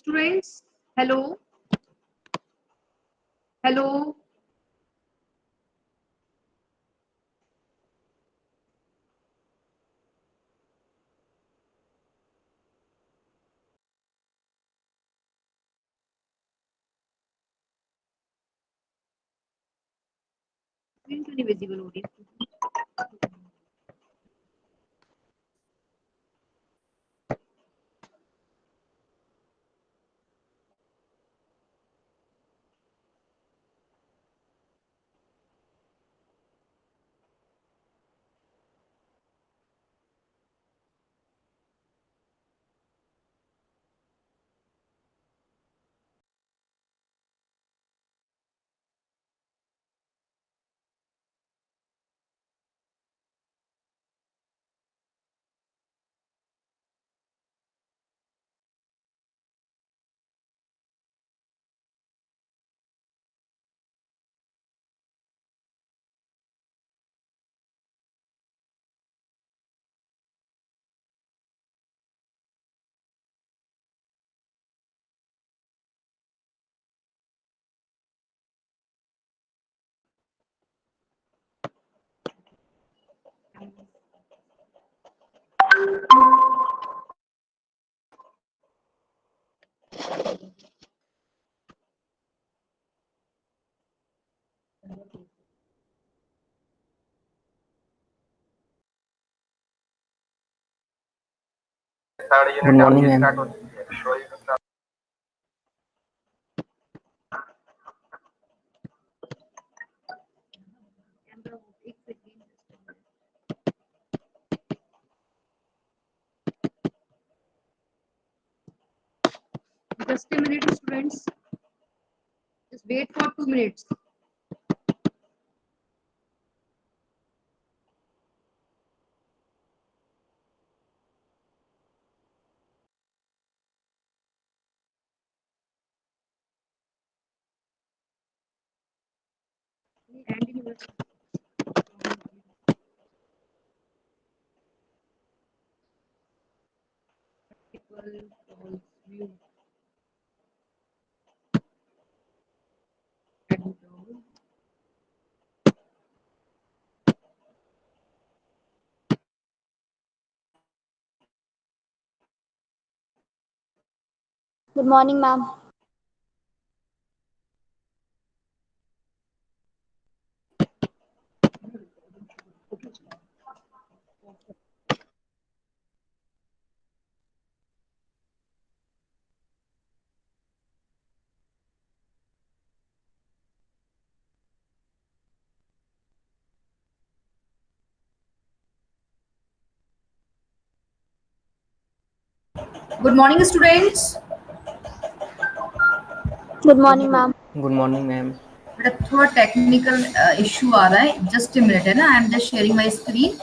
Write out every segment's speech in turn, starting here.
students? Hello? Hello? Screen क्यों नहीं visible हो रही है? Good morning ma'am. Just a minute, students. Just wait for 2 minutes. And in your practical calls view and down. Good morning, ma'am. Good morning, students. Good morning, ma'am. Good morning ma'am. बेटा थोड़ा technical issue आ रहा है, just a minute है ना। I am just sharing my screen,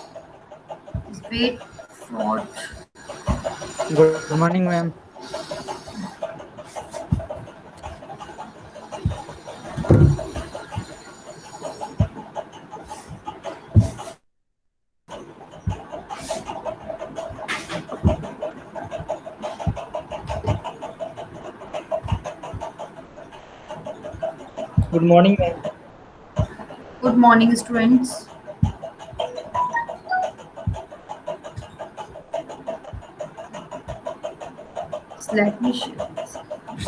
wait for. Good morning ma'am. Good morning ma'am. Good morning students. Let me share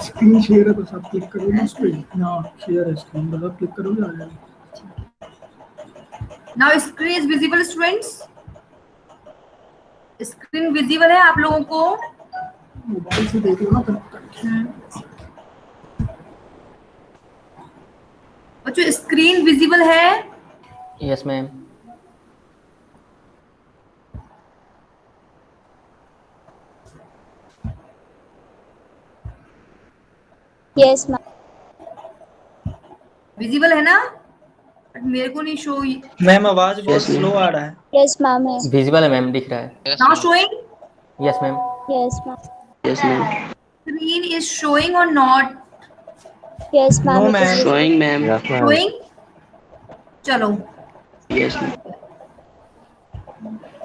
screen share है, बस आप click करोगे ना स्क्रीन। हाँ शेयर है स्क्रीन, बस आप क्लिक करोगे आ जाएगा। Now screen is visible students. Screen visible है आप लोगों को? मोबाइल से देख लो ना कनेक्ट करके। बच्चों स्क्रीन विजिबल है? Yes ma'am. Yes, ma'am. Visible है ना? बट मेरे को नहीं शो। मैम आवाज बहुत स्लो आ रहा है। Yes, ma'am. है। विजिबल है मैम, दिख रहा है। Now showing? Yes ma'am. Yes, ma'am. Yes, ma'am. Screen is showing और not Yes, ma'am. No, It is ma'am. visible. Showing, ma'am. Showing? चलो, Yes, ma'am.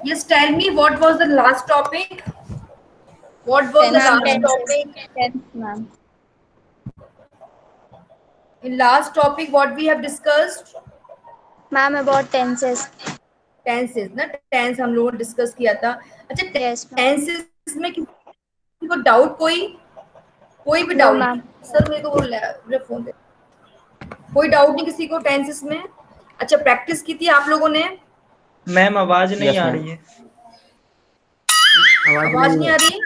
yes, tell me what was the last topic? What was the Ma'am, last tenses. topic? Tense, ma'am. In last topic, what we have discussed? Ma'am, about tenses. Tenses ना, tense हम लोगों ने discuss किया था. अच्छा, Yes, ma'am. Tenses में किसी को डाउट, कोई भी No, डाउट? ma'am. सर मेरे को मेरा फोन दे. कोई डाउट नहीं किसी को टेंसेस में? अच्छा, प्रैक्टिस की थी आप लोगों ने? मैम आवाज नहीं Yes, आ ma'am. रही है. आवाज नहीं आ रही?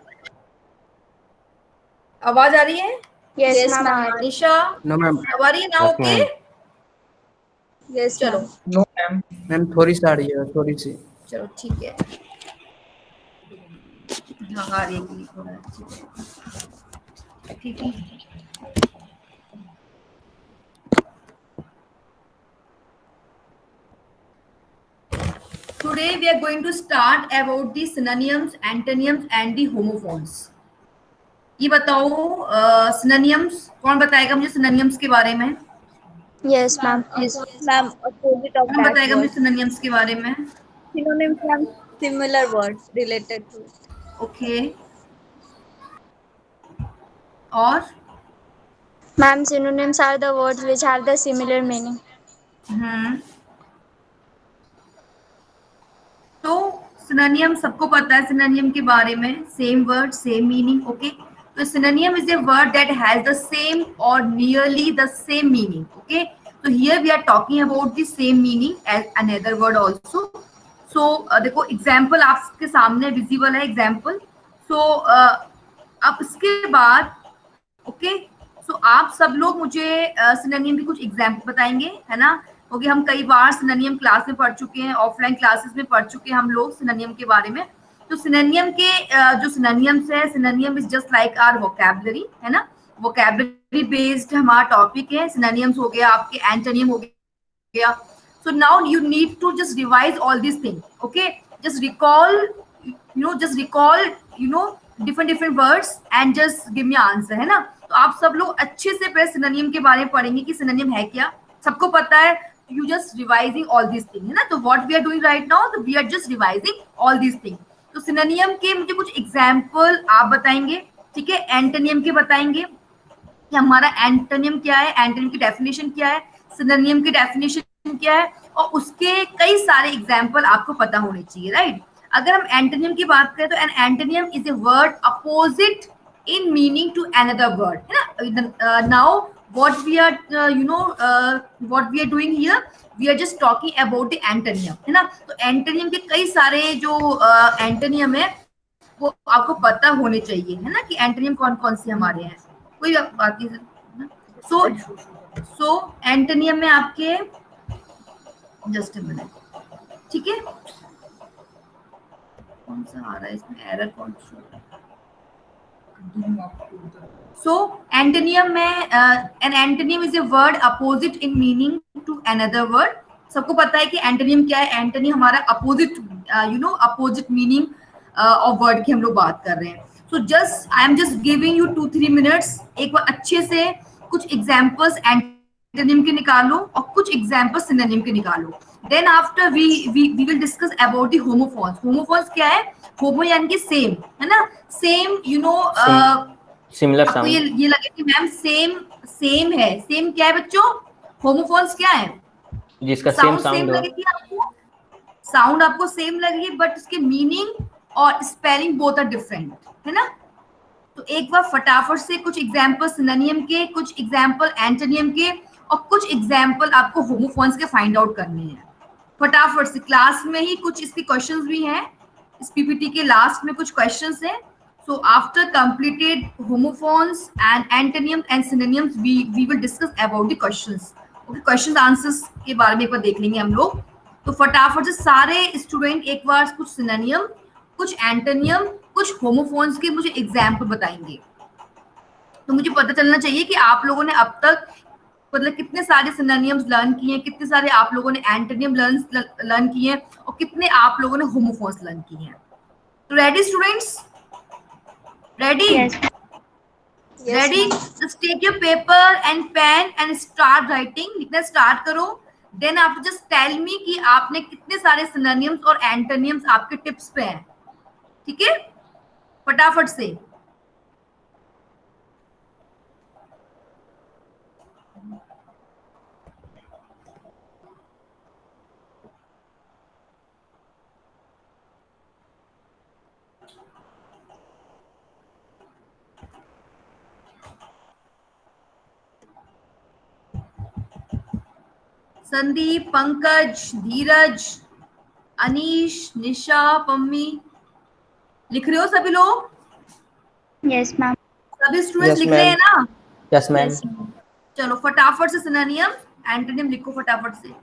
आवाज आ रही है? Yes, ma'am. निशा, नो मैम. आ रही है ना? Yes, okay, ma'am. Yes, चलो ma'am. No ma'am. मैम थोड़ी सी आ रही है, थोड़ी सी. चलो ठीक है. हाँ आ रही है, थोड़ा ठीक है. Today we are going to start about the synonyms, antonyms and the homophones. ये बताओ synonyms, कौन बताएगा मुझे synonyms के बारे में? Yes, ma'am. Yes, ma'am. Opposite of कौन that बताएगा मुझे word. synonyms के बारे में? Synonyms, ma'am. Similar words related to it. Okay, और Ma'am, synonyms are the words which have the similar meaning. तो सिनोनियम सबको पता है, सिनोनियम के बारे में, same word same meaning. Okay, तो synonym is a word that has the same और nearly the same meaning. Okay, तो here we are talking about the same meaning as another word also. So देखो example आपके सामने visible है, example. सो अब इसके बाद ओके, सो आप सब लोग मुझे सिनोनियम की कुछ एग्जांपल बताएंगे, है ना? क्योंकि हम कई बार सिनोनियम क्लास में पढ़ चुके हैं, ऑफलाइन क्लासेस में पढ़ चुके हैं हम लोग सिनोनियम के बारे में. तो सिनोनियम के जो सिनोनियम्स है, synonym is just like our vocabulary, है ना? वोकैबुलरी बेस्ड हमारा टॉपिक है. सिनोनियम्स हो गया, आपके एंटोनियम हो गया. So now you need to just revise all this thing. Okay, just recall different words and just give me answer, है ना? तो आप सब लोग अच्छे से पहले सिनोनियम के बारे में पढ़ेंगे कि सिनोनियम है क्या. सबको पता है, you just revising all these things, है ना? तो what we are doing right now, तो we are just revising all these things. तो सिनोनियम के मुझे कुछ एग्जाम्पल आप बताएंगे, ठीक है? एंटोनियम के बताएंगे कि हमारा एंटोनियम क्या है, एंटोनियम की डेफिनेशन क्या है, सिनोनियम की डेफिनेशन क्या है, और उसके कई सारे एग्जाम्पल आपको पता होने चाहिए, राइट? अगर हम एंटोनियम की बात करें तो an antonym is a word opposite in meaning to another word, है ना? Now what we are doing here, we are just talking about the antonym, है ना? तो एंटोनियम के कई सारे जो एंटोनियम है वो आपको पता होने चाहिए, है ना? कि एंटोनियम कौन कौन से हमारे हैं, कोई बात नहीं. सो एंटोनियम में आपके जस्ट अ मिनट, ठीक है? कौन सा आ रहा है इसमें एरर, कौन सा? So antonym में an antonym is a word opposite in meaning to another word. सबको पता है कि एंटोनियम क्या है. एंटोनियम हमारा opposite, opposite meaning of word की हम लोग बात कर रहे हैं. So just I am just giving you 2-3 minutes. एक बार अच्छे से कुछ एग्जांपल्स एंटोनियम के निकालो और कुछ एग्जांपल्स सिनोनिम के निकालो. Then after we will discuss about the homophones. Homophones क्या है? होमो यानी कि सेम, है ना? सेम, Similar आपको sound. ये लगे कि मैम सेम है. सेम क्या है बच्चों? होमोफोन्स क्या है? जिसका सेम साउंड साउंड सेम हो. लगेगी आपको, साउंड आपको सेम लगेगी, बट उसके मीनिंग और स्पेलिंग बोथ आर डिफरेंट, है ना? तो एक बार फटाफट से कुछ एग्जांपल सिनोनियम के, कुछ एग्जांपल एंटोनियम के और कुछ एग्जांपल आपको होमोफोन्स के फाइंड आउट करने हैं. फटाफट से, क्लास में ही कुछ इसके क्वेश्चंस भी हैं, इस पीपीटी के लास्ट में कुछ क्वेश्चंस हैं. So after completed homophones and antonyms and synonyms, we will discuss about the questions. Okay, questions answers के बारे में एक बार देख लेंगे हम लोग. तो फटाफट से सारे स्टूडेंट एक बार कुछ सिनोनियम, कुछ एंटोनियम, कुछ होमोफोन्स के मुझे एग्जाम्पल बताएंगे. तो मुझे पता चलना चाहिए कि आप लोगों ने अब तक मतलब कितने सारे सिनोनियम्स लर्न किए हैं, कितने सारे आप लोगों ने एंटोनियम लर्न किए हैं और कितने आप लोगों ने होमोफोन्स लर्न किए हैं. तो ready students? Ready? Yes. Ready? Just take your paper and pen and start writing. लिखना start करो. Then आप just tell me कि आपने कितने सारे synonyms और antonyms आपके टिप्स पे हैं. ठीक है? फटाफट से संदीप, पंकज, धीरज, अनीश, निशा, पम्मी, लिख रहे हो सभी लोग? Yes, ma'am. सभी स्टूडेंट्स Yes, लिख रहे हैं ma'am. ना? Yes, ma'am. Yes, ma'am. चलो फटाफट से सिनोनियम एंटोनिम लिखो फटाफट से।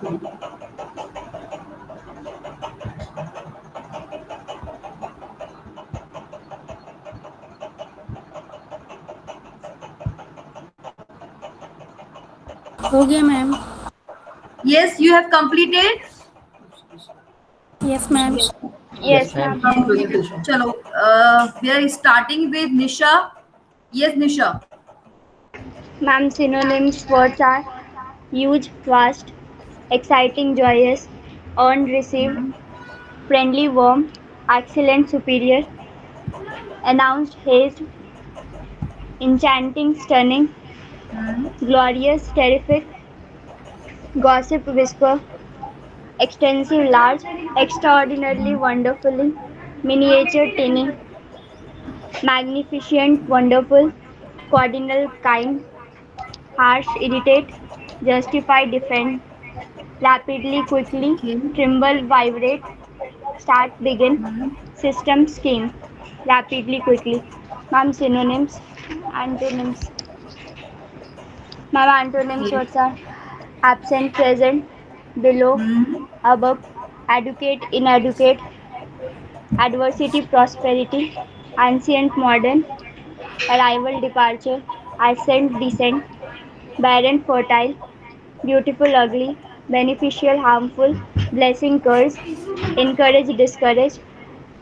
हो गया ma'am. Yes, you have completed. Yes ma'am. Yes, ma'am. ma'am. Presentation. चलो, we are starting with Nisha. Yes, Nisha. Ma'am, synonyms words are huge, vast, exciting, joyous, earned, received, friendly, warm, excellent, superior, announced, hazed, enchanting, stunning, glorious, terrific, gossip, whisper, extensive, large, extraordinarily, wonderfully, miniature, tiny, magnificent, wonderful, cardinal, kind, harsh, irritate, justify, defend, rapidly, quickly, Okay. tremble, vibrate, start, begin, system, scheme, rapidly, quickly. Ma'am, synonyms, antonyms. Ma'am, antonyms Okay. words are absent, present, below, Hmm. above, educate, inadequate, adversity, prosperity, ancient, modern, arrival, departure, ascent, descent, barren, fertile, beautiful, ugly, beneficial, harmful, blessing, curse, encourage, discourage,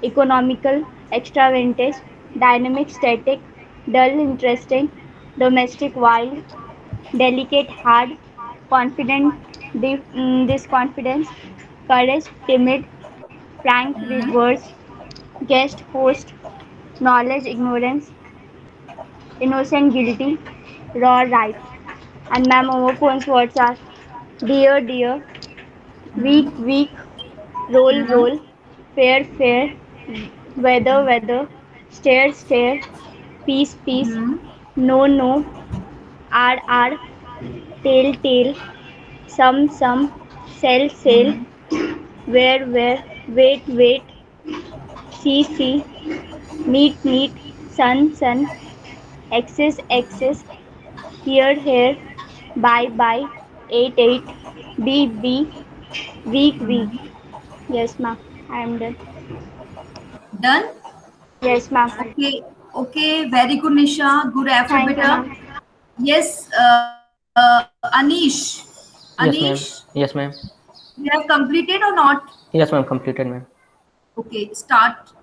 economical, extravagant, dynamic, static, dull, interesting, domestic, wild, delicate, hard, confident, disconfidence, courage, timid, frank, reverse, guest, host, knowledge, ignorance, innocent, guilty, raw, right. And ma'am, homophones words are dear, dear, weak, weak, roll, roll, fair, fair, weather, weather, stare, stare, peace, peace, no, no, R, tail, tail, some, sell, sell, where, wait, wait, see, meet, sun, sun, excess, here, buy, eight, be, week. Yes, ma'am. I am done. Done. Yes, ma'am. Okay. Okay. Very good, Nisha. Good effort, Thank you, beta. ma'am. Yes, Anish. Yes, ma'am. Anish, Yes, ma'am. you have completed or not? Yes, ma'am. Completed, ma'am. Okay, start.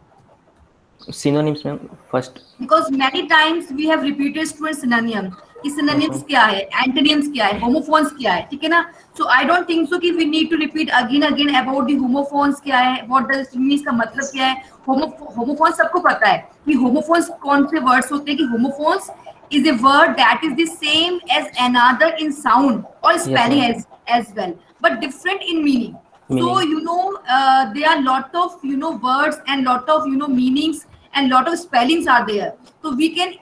Synonyms, ma'am. First. Because many times we have repeated student synonym कि Yes, synonyms ma'am. क्या है, antonyms क्या है, homophones क्या है, ठीक है ना? So I don't think so कि we need to repeat again about the homophones क्या है, what does it mean, इसका मतलब क्या है. Homophones सबको पता है कि homophones कौन से words होते हैं, कि homophones is a word that is the same as another in sound or spelling ma'am. as well, but different in meaning. So Meaning. there are lot of words and lot of meanings and lot of spellings are there. So we can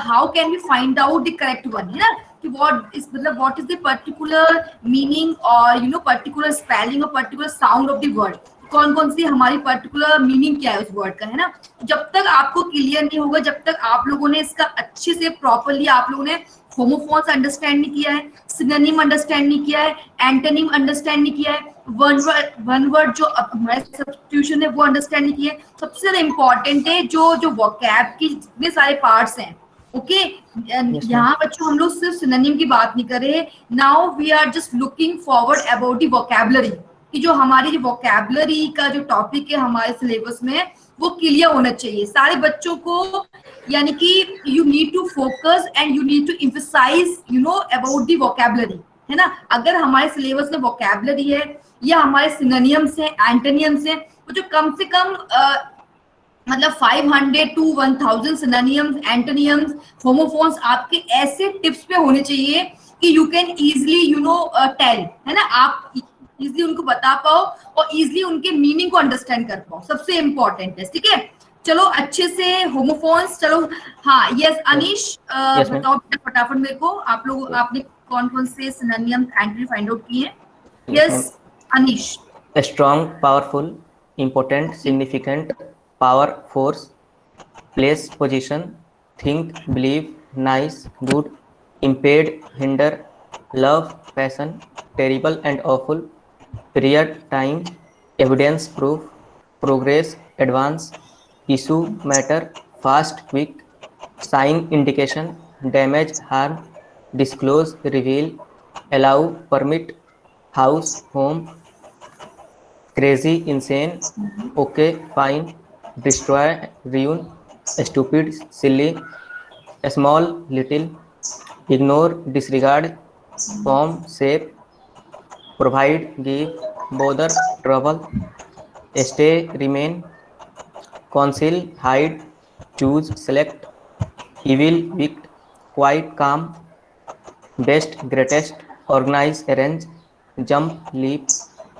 how can we find out the correct one, है ना, कि what is the particular meaning or particular spelling or particular sound of the word, कौन सी हमारी particular meaning क्या है उस word का, है ना. जब तक आपको क्लियर नहीं होगा, जब तक आप लोगों ने इसका अच्छे से प्रॉपरली आप लोगों ने होमोफोन्स अंडरस्टैंड नहीं किया है, सिनोनिम अंडरस्टैंड नहीं किया है, एंटोनिम अंडरस्टैंड नहीं किया है, वन वर्ड जो हमारे सब्स्टिट्यूशन है वो अंडरस्टैंड नहीं किया है. सबसे ज्यादा इंपॉर्टेंट है जो वोकैब की जितने सारे पार्ट्स हैं. ओके, यहाँ बच्चों हम लोग सिर्फ सिनोनिम की बात नहीं कर रहे. Now we are just looking forward about the vocabulary, कि जो हमारी जो वोकैबुलरी का जो टॉपिक है हमारे सिलेबस में वो क्लियर होना चाहिए सारे बच्चों को. यानी कि you need to focus and you need to emphasise about the vocabulary, है ना. अगर हमारे सिलेबस में वोकैबुलरी है या हमारे सिनोनिम्स हैं, एंटोनिम्स हैं, वो जो कम से कम मतलब 500 to 1000 सिनोनिम्स, एंटोनिम्स, होमोफोन्स आपके ऐसे टिप्स पे होने चाहिए कि यू कैन इजिली टेल, है ना, आप इजिली उनको बता पाओ और इजिली उनके मीनिंग को अंडरस्टैंड कर पाओ. सबसे इंपॉर्टेंट है, ठीक है. चलो अच्छे से होमोफोन्स. चलो हाँ, यस अनीश, बताओ फटाफट मेरे को, आप लोग आपने कौन से सिनोनिम्स, एंटोनिम फाइंड आउट किए हैं. Yes Anish. Strong, powerful, important, significant, power, force, place, position, think, believe, nice, good, impede, hinder, love, passion, terrible and awful, period, time, evidence, proof, progress, advance, issue, matter, fast, quick, sign, indication, damage, harm, disclose, reveal, allow, permit, house, home, crazy, insane, okay, fine, destroy, ruin, stupid, silly, small, little, ignore, disregard, form, shape, provide, give, bother, trouble, stay, remain, conceal, hide, choose, select, evil, wicked, quiet, calm, best, greatest, organize, arrange, jump, leap,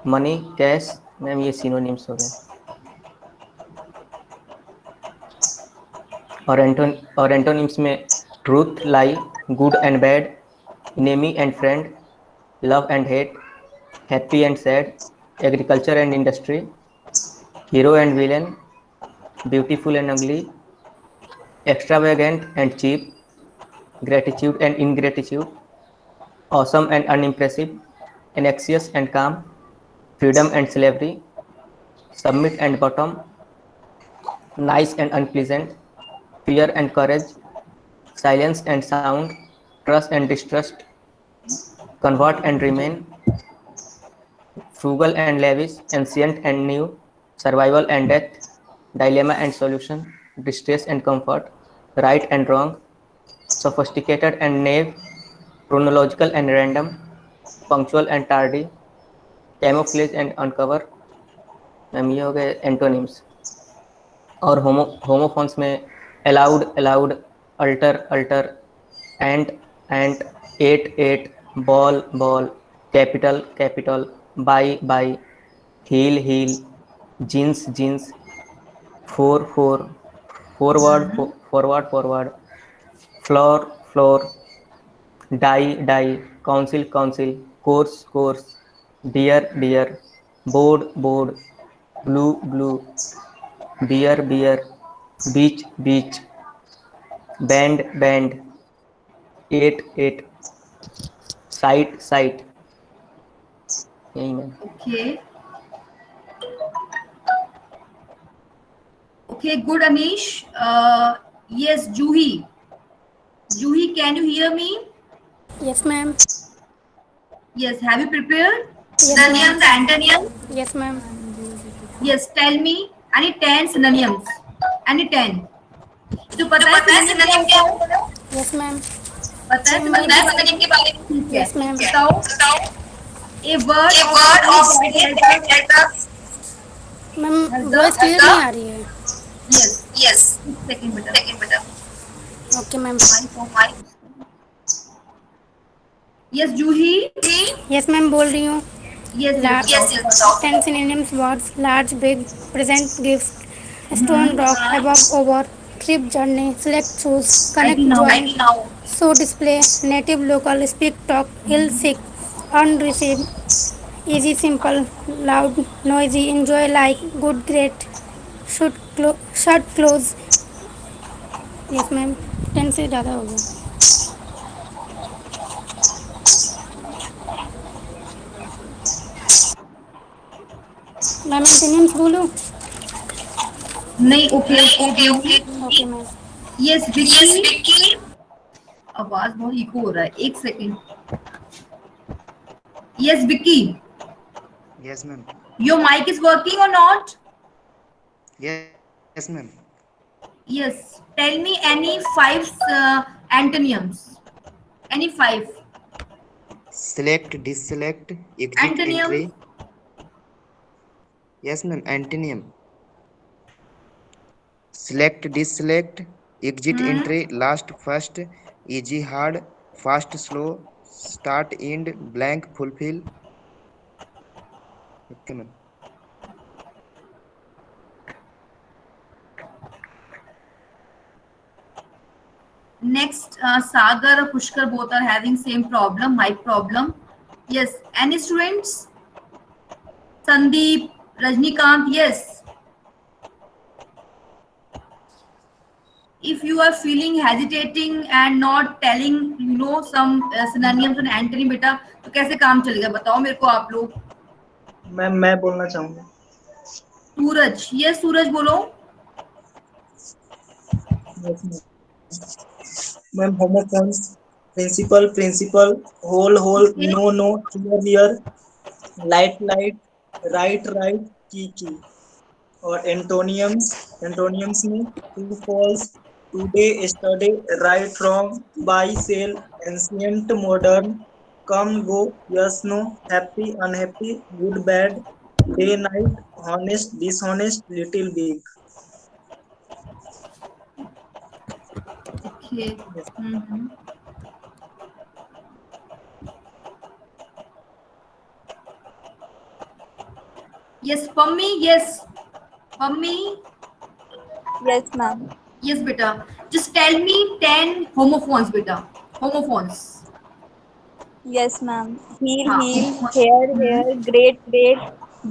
money, cash। Ma'am ये synonyms हो गए। और antonyms में truth, lie, good and bad, enemy and friend, love and hate, happy and sad, agriculture and industry, hero and villain, beautiful and ugly, extravagant and cheap, gratitude and ingratitude, awesome and unimpressive, anxious and calm, freedom and slavery, submit and bottom, nice and unpleasant, fear and courage, silence and sound, trust and distrust, convert and remain, frugal and lavish, ancient and new, survival and death, dilemma and solution, distress and comfort, right and wrong, sophisticated and naive, chronological and random, punctual and tardy, camouflage and uncover। Ma'am ये हो गए antonyms. और homophones में aloud, allowed, altar, alter, ant, ant, ate, eight, ball, bawl, capital, capitol, by, buy, heal, heel, jeans, genes, four, for, forward, foreword, forward, floor, floor, die, dye, council, counsel, course, coarse, dear, deer, board, bored, blue, blew, beer, bier, beach, beech, band, banned, eight, ate, site, sight. यही ma'am. Okay. Okay, good, Anish. Yes, Juhi. Juhi, can you hear me? Yes, ma'am. Yes, have you prepared? Yes, Synonyms, ma'am. antonyms? Yes, ma'am. Yes, tell me. Any 10 synonyms? Any 10? जो पता है synonym क्या होता है? Yes, ma'am. पता है synonym के बारे में? ठीक है। Yes, ma'am. बताओ। A word of any that has a ma'am has the voice clear नहीं आ रही है। yes. Second बेटा। Okay ma'am. Yes, Juhi. Yes ma'am बोल रही हूँ। Yes, Large, 10 synonyms words: large, big, present, gift, stone, rock, above, over, trip, journey, select, choose, connect, join, show, display, native, local, speak, talk, ill, sick, earn, receive, easy, simple, loud, noisy, enjoy, like, good, great, shut, close। Yes ma'am 10 से ज़्यादा हो गया। Ma'am antonyms बोलो। नहीं, okay. Okay ma'am. Yes, Vicky. आवाज बहुत eco हो रहा है, एक second. Yes, Vicky. Yes, ma'am. Your mic is working or not? Yes, ma'am. Yes. Tell me any 5 antonyms. Any 5. Select, deselect, exit, Antonym. entry. Yes, ma'am. Antonym. Select, deselect, exit, entry, last, first, easy, hard, fast, slow, start, end, blank, fulfill. Okay, ma'am. Next, Sagar or Pushkar both are having same problem, mic problem. Yes. Any students? Sandeep, Rajnikant, yes. If you are feeling hesitating and not telling, some synonyms and antonym बेटा, तो कैसे काम चलेगा बताओ मेरे को आप लोग। मैम मैं बोलना चाहूंगा। सूरज, ये सूरज बोलो। Ma'am homophones, principal principle, whole hole, Okay. No know, here hear, light light, right write, की। और एंटोनियम्स में true false, today yesterday, right wrong, buy sell, ancient modern, come go, yes no, happy unhappy, good bad, day night, honest dishonest, little big. Okay. Hmm. Yes, Pammi, yes. Pammi, Yes, ma'am. yes, beta. Just tell me 10 homophones, beta. Homophones. Yes, ma'am. Heel, हाँ, heel, homophones. hair, hair, great, great,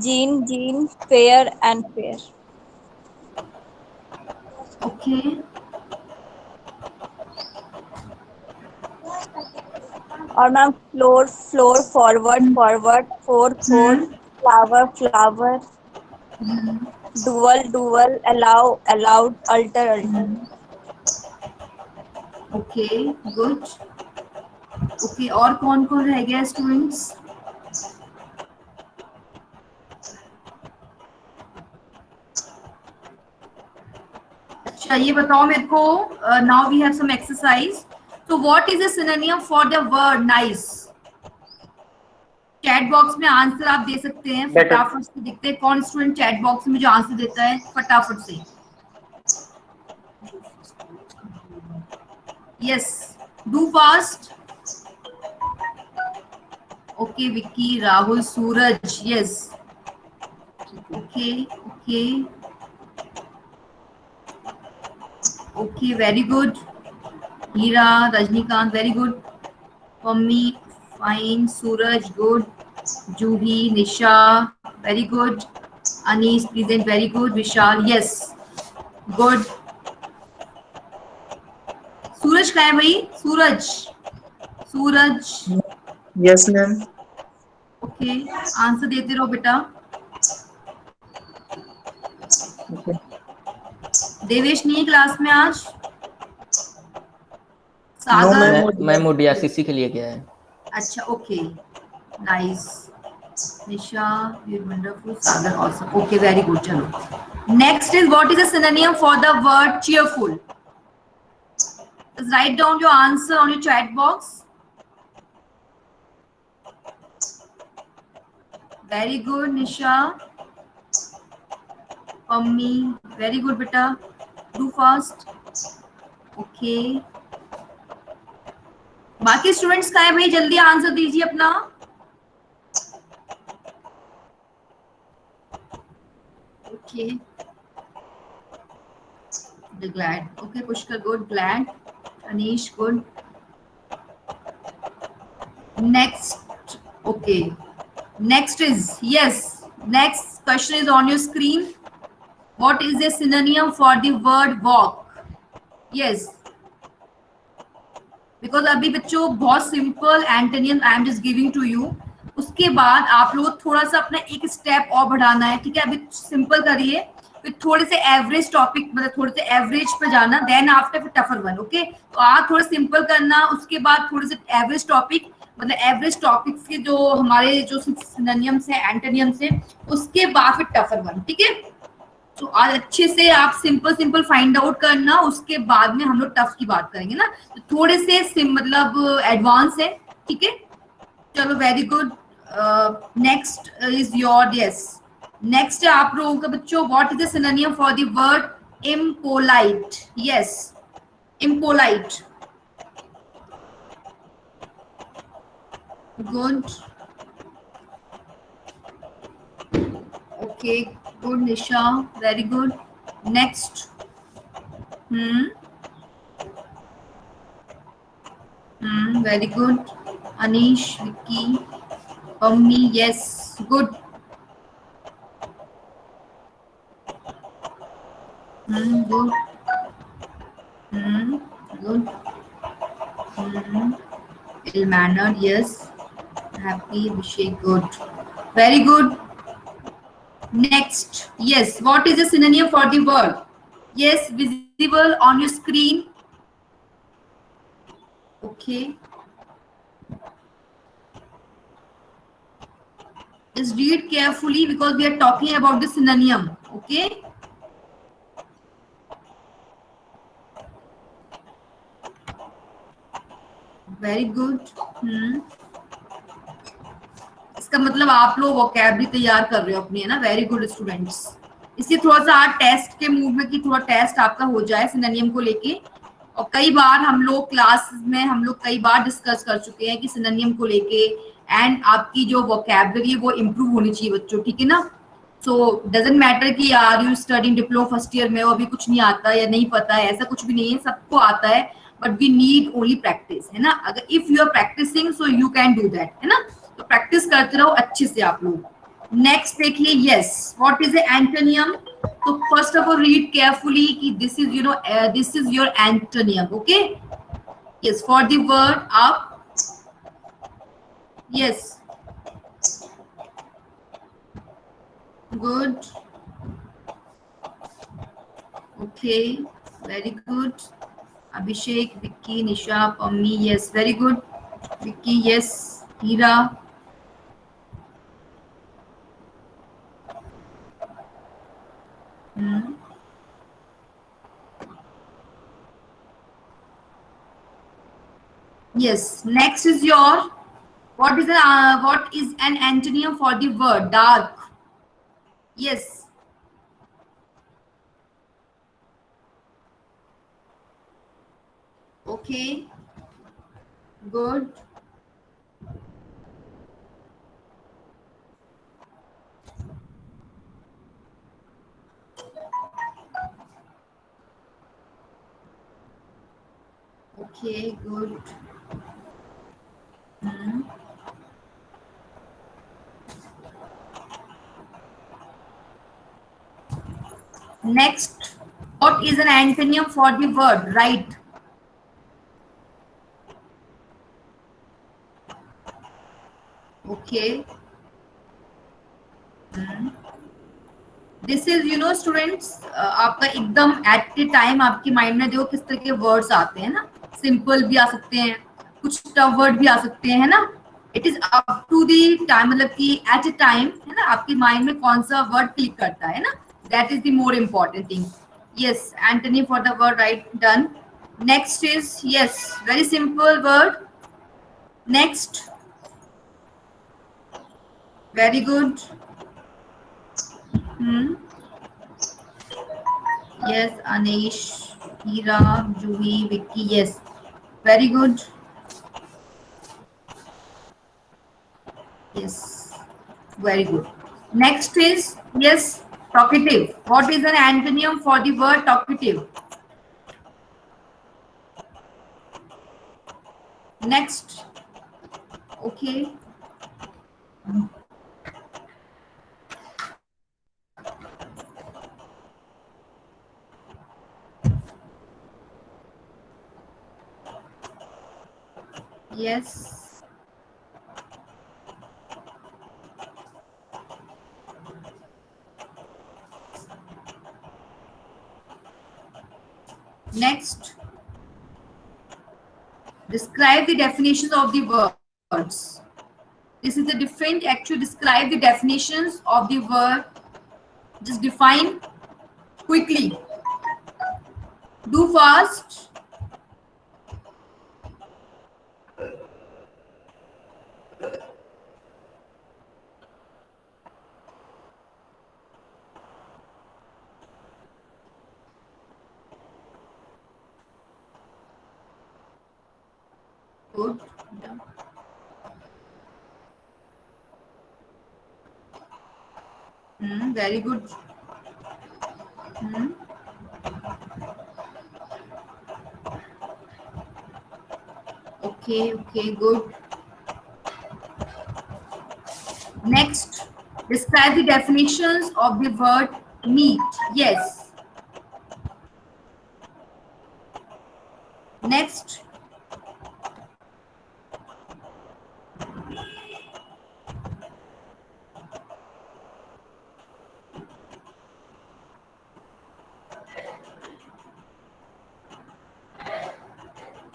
jean, jean, fair and fair. Okay. और ma'am floor, floor, forward, foreword, four, for, hmm. Flower, flour, dual, duel, allow, allowed, altar, alter. Okay, good. Okay, और कौन कौन रह गया students? अच्छा, ये बताओ मेरे को। Now we have some exercise. तो what is a synonym for the word nice? Chat box में आंसर आप दे सकते हैं, Better. फटाफट से देखते हैं कौन स्टूडेंट चैट बॉक्स में जो आंसर देता है फटाफट से। Yes, do fast. Okay Vicky, Rahul, Suraj, yes. Okay okay okay, very good. Heera, Rajinikanth, very good. मम्मी, fine. Suraj, good. Juhi, Nisha, very good. Anees, present, very good. Vishal, yes, good. Suraj कहाँ है भाई? Suraj, Suraj. Yes ma'am. Okay, answer देते रहो बेटा। देवेश नहीं है क्लास में आज? No Sagar, ma'am. मैम वो DRCC के लिए गया है। अच्छा, okay, nice. Nisha, you wonderful. Sagar, awesome. Okay, very good. चलो, next is what is a synonym for the word cheerful? Just write down your answer on your chat box. Very good, Nisha. Pammi, very good, beta. Do fast. Okay. बाकी students का है भाई, जल्दी answer दीजिए अपना। Okay, glad. Okay, Pushkar, good. Glad. Anish, good. Next. Okay, next is, yes, next question is on your screen. What is a synonym for the word walk? Yes, because अभी बच्चों बहुत simple antonym I am just giving to you. उसके बाद आप लोग थोड़ा सा अपना एक स्टेप और बढ़ाना है, ठीक है? अभी सिंपल करिए, फिर थोड़े से एवरेज टॉपिक, मतलब थोड़े से एवरेज पे जाना, देन आफ्टर फिर टफर वन। ओके, तो आप थोड़ा सिंपल करना, उसके बाद थोड़े से एवरेज टॉपिक, मतलब एवरेज टॉपिक्स के जो हमारे जो सिनोनिम्स है, एंटोनियम्स है, उसके बाद फिर टफर वन, ठीक है? तो आज अच्छे से आप सिंपल सिंपल फाइंड आउट करना, उसके बाद में हम लोग टफ की बात करेंगे ना, तो थोड़े से मतलब एडवांस है, ठीक है? चलो, very good. Next is your, yes, next है आप लोगों का बच्चों, what is the synonym for the word impolite? Yes, impolite. Good, okay, good Nisha, very good. Next, very good. Anish, Vicky, Pammi, yes, good. Good, good. Ill manner, yes. Happy, Abhishek, good, very good. Next, yes, what is a synonym for the word? Yes, visible on your screen. Okay. Just read carefully because we are talking about the synonym. Okay. Very good. इसका मतलब आप लोग vocabulary तैयार कर रहे हो अपनी, है ना? Very good students. इसलिए थोड़ा सा आज टेस्ट के मूड में कि थोड़ा टेस्ट आपका हो जाए सिनोनिम को लेके. और कई बार हम लोग क्लास में हम लोग कई बार डिस्कस कर चुके हैं कि सिनोनिम को लेके, एंड आपकी जो वोकैबुलरी वो इम्प्रूव होनी चाहिए बच्चों, ठीक है ना? सो डजेंट मैटर कि are you studying diploma first year में, वो अभी कुछ नहीं आता या नहीं पता है, ऐसा कुछ भी नहीं है, सबको आता है. But we need only practice, है ना? अगर if you are practising so you can do that, है ना? तो प्रैक्टिस करते रहो अच्छे से आप लोग. नेक्स्ट देखिए, यस, व्हाट इज एंटोनियम? तो first of all read carefully कि this is this is your antonym. Okay, yes, for the word आप, yes, good, okay, very good. Abhishek, Vicky, Nisha, Pammi, yes, very good. Vicky, yes. Hira. Yes. Next is your, what is an antonym for the word dark? Yes. Okay. Good. Okay, good. Next, what is an antonym for the word right? Okay. This is students, आपका एकदम eight ए time आपके mind में देखो किस तरह के words आते हैं ना. सिंपल भी आ सकते हैं, कुछ टफ वर्ड भी आ सकते हैं, है ना? It is up to the time, मतलब कि एट ए टाइम, है ना, आपके माइंड में कौन सा वर्ड क्लिक करता है ना. That is the more important thing. Yes, Antony for the word right, done. Next is, yes, very simple word. Next, very good. Yes, Anish, Hira, Juhi, Vicky, yes, very good. Yes, very good. Next is, yes, talkative. What is an antonym for the word talkative? Next, okay. Yes. Next, describe the definitions of the words. This is the different, actually describe the definitions of the word. Just define quickly. Do fast. Good. Very good. Okay, okay, good. Next, describe the definitions of the word meat. Yes. Next,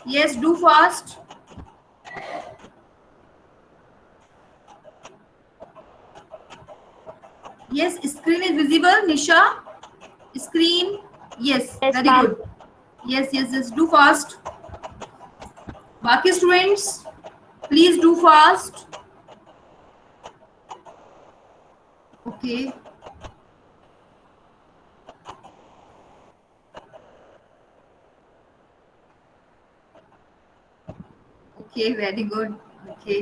Yes, do fast. Yes, screen is visible, Nisha. Screen. Yes, Yes, very ma'am. good. Yes, yes, yes. Do fast. Baki students, please do fast. Okay. Okay, very good. Okay.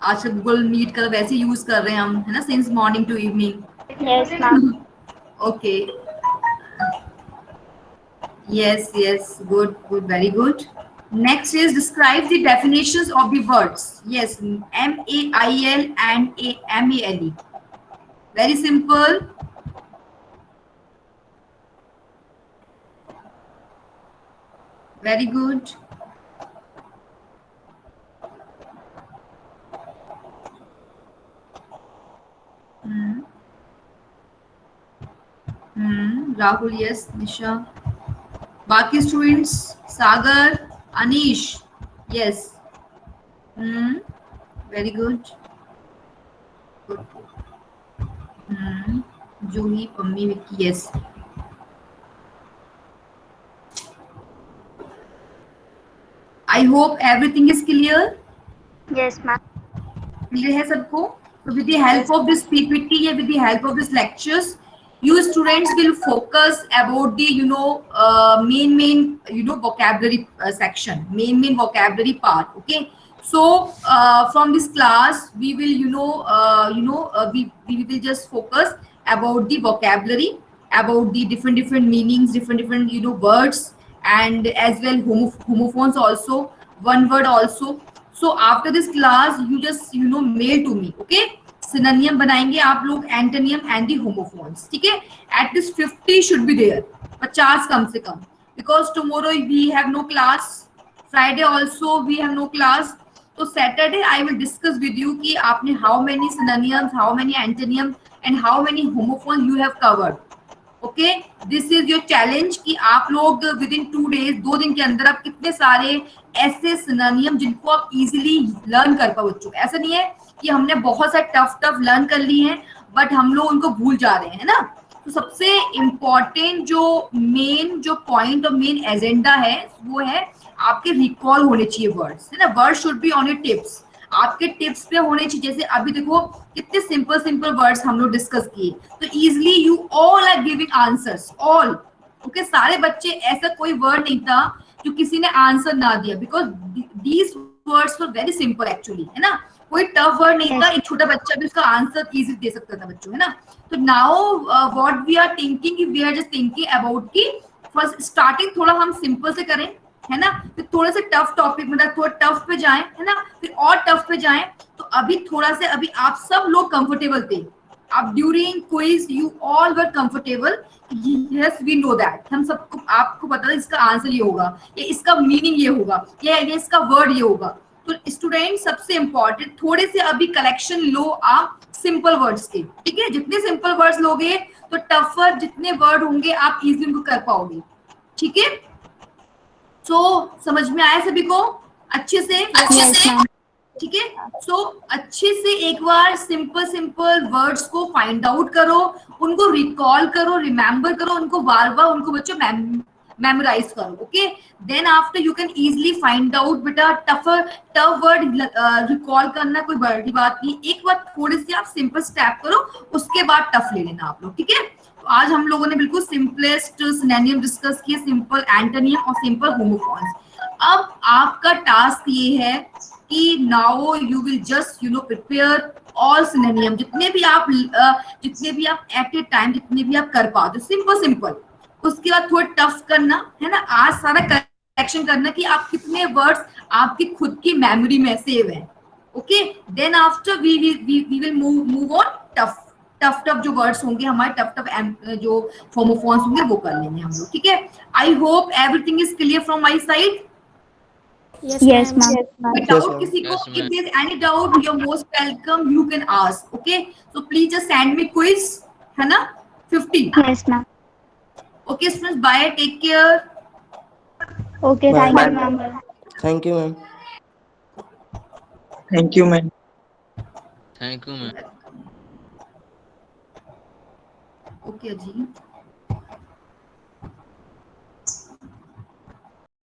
आजकल Google Meet का वैसे use कर रहे हैं हम, है ना, since morning to evening. Yes, ma'am. Okay. Yes, yes. Good, good, very good. Next is describe the definitions of the words. Yes, MAIL and MALE. Very simple. Very good. Rahul, yes. Nisha. Baki students, Sagar, Anish, yes. Very good. Good. Juhi, Pammi, Vicky, yes. I hope everything is clear. Yes, ma'am. Clear है सबको? So with the help of this PPT या with the help of this lectures, you students will focus about the main vocabulary section, main vocabulary part. Okay. So from this class we will we will just focus about the vocabulary, about the different meanings, different words, and as well homophones also, one word also. So after this class you just mail to me. Okay. Synonym बनाएंगे आप लोग, antonym and the homophones. ठीक है. At least 50 should be there, 50 कम से कम, because tomorrow we have no class, Friday also we have no class. तो Saturday I will discuss with you कि आपने how many synonyms, how many antonym and how many homophone you have covered. Okay, this is your challenge कि आप लोग with in 2 days, 2 दिन के अंदर आप कितने सारे ऐसे सिनोनियम जिनको आप इजीली लर्न कर पाओ. बच्चों, ऐसा नहीं है कि हमने बहुत सारे टफ लर्न कर लिए हैं बट हम लोग उनको भूल जा रहे हैं ना. तो सबसे इम्पॉर्टेंट जो पॉइंट और मेन एजेंडा है वो है आपके रिकॉल होने चाहिए वर्ड्स, है ना. Word should be on your tips, आपके टिप्स पे होने चाहिए. जैसे अभी देखो कितने सिंपल वर्ड्स हम लोग डिस्कस किए, तो easily you all are giving answers, all. Okay, सारे बच्चे, ऐसा कोई वर्ड नहीं था जो किसी ने आंसर ना दिया, because these words were very simple actually, है ना. कोई टफ वर्ड नहीं था, एक छोटा बच्चा भी उसका आंसर इजीली दे सकता था बच्चों, है ना. तो now what we are thinking, we are just thinking about कि फर्स्ट स्टार्टिंग थोड़ा हम सिंपल से करें, है ना. फिर थोड़ा सा टफ टॉपिक, मतलब थोड़ा टफ पे जाएं, है ना, फिर और टफ पे जाएं. तो अभी थोड़ा से, अभी आप सब लोग कंफर्टेबल थे, आप during quiz you all were comfortable. Yes, we know that, हम सबको, आपको पता है इसका आंसर ये होगा, ये इसका मीनिंग ये होगा, ये इसका वर्ड ये होगा. तो स्टूडेंट सबसे इंपॉर्टेंट थोड़े से अभी कलेक्शन लो आप सिंपल वर्ड्स के. ठीक है, जितने सिंपल वर्ड्स लोगे तो टफर जितने वर्ड होंगे आप इजीली उनको कर पाओगे. ठीक है. सो समझ में आया सभी को अच्छे से? ठीक है. सो अच्छे से एक बार सिंपल वर्ड्स को फाइंड आउट करो, उनको रिकॉल करो, रिमेम्बर करो, उनको बार बार उनको बच्चों मेमोराइज करो. Okay, then after you can easily find out. बेटा टफ वर्ड रिकॉल करना कोई बड़ी बात नहीं, एक बार थोड़े से आप सिंपल स्टेप करो, उसके बाद टफ ले लेना आप लोग. ठीक है. तो आज हम लोगों ने बिल्कुल सिंपलेस्ट सिनोनिम डिस्कस किए, सिंपल एंटोनियम और सिंपल होमोफोन्स. अब आपका टास्क ये है कि now you will just prepare all synonym, जितने भी आप एट ए टाइम जितने भी आप कर पाओ, सिंपल. उसके बाद थोड़ा टफ करना, है ना. आज सारा करेक्शन करना कि आप कितने वर्ड्स आपकी खुद की मेमोरी में सेव है. Okay, then after we will move on tough जो वर्ड्स होंगे हमारे, टफ जो होमोफोन्स होंगे वो कर लेंगे हम लोग. ठीक है. I hope everything is clear from my side. Yes, ma'am. Without किसी को, if there is any doubt, you're most welcome, you can ask. Okay, so please just send me quiz, है ना, 50. Yes, ma'am. Okay students, bye, take care. Okay, Ma'am. thank you, ma'am. Thank you, ma'am. Thank you, ma'am. Thank you, ma'am. Okay ji